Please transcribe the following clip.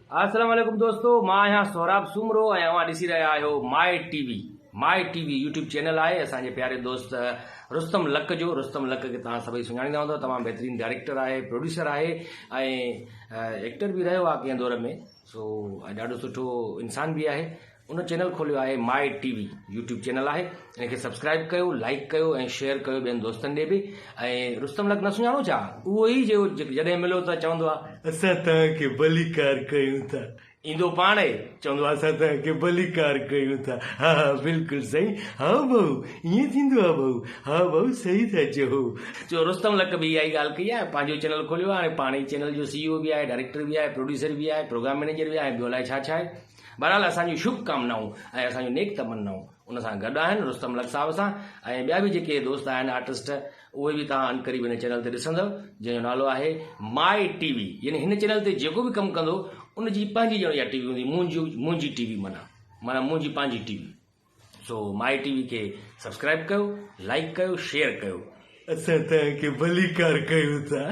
अस्सलाम वालेकुम दोस्तों, मां आहियां सोहराब सूमरो ऐं अवां ॾिसी रहिया आहियो माई टीवी यूट्यूब चैनल आहे असांजे प्यारे दोस्त रुस्तम लक जो। रुस्तम लक खे तव्हां सभई सुञाणींदा हूंदव, तमामु बहितरीनु डायरेक्टर आहे, प्रोड्यूसर आहे ऐं एक्टर बि रहियो आहे कंहिं दौर में। सो ॾाढो सुठो इंसान बि आहे। उन चैनल खोलियो आहे माई टीवी यूट्यूब चैनल आहे। हिनखे सब्सक्राइब कयो, लाइक कयो ऐं शेयर कयो ॿियनि दोस्तनि ॾे बि। ऐं रुस्तम लक न सुञाणो छा? उहो ई जो जॾहिं मिलो त चवंदो आहे असां तव्हांखे भलीकार कयूं था। ईंदो पाण ई चवंदो आहे असां तव्हांखे भलीकार कयूं था। हा हा बिल्कुलु सही। हा भाऊ ईअं थींदो आहे भाऊ। हा भाऊ सही था चओ। रुस्तम लक बि इहा ई ॻाल्हि कई आहे, पंहिंजो चैनल खोलियो आहे। पाण ई चैनल जो CEO बि आहे, डायरेक्टर बि आहे, प्रोड्यूसर बि आहे, प्रोग्राम मैनेजर बि आहे, ॿियो अलाए छा छा आहे। बहरहाल असांजी शुभकामनाऊं ऐं असांजो नेक तमन्नाऊं उन सां गॾु आहिनि रुस्तम लक साहब सां। ऐं ॿिया बि जेके दोस्त आहिनि आर्टिस्ट, उहे बि तव्हां अनकरीब हिन चैनल ते ॾिसंदव, जंहिंजो नालो आहे माई टीवी। यानी हिन चैनल ते जेको बि कमु कंदो उनजी पंहिंजी ॼण इहा टीवी हूंदी, मुंहिंजी टीवी माना मुंहिंजी पंहिंजी टीवी। सो माई टीवी खे सब्सक्राइब कयो, लाइक कयो, शेयर कयो। असां तव्हांखे भलीकार कयूं था।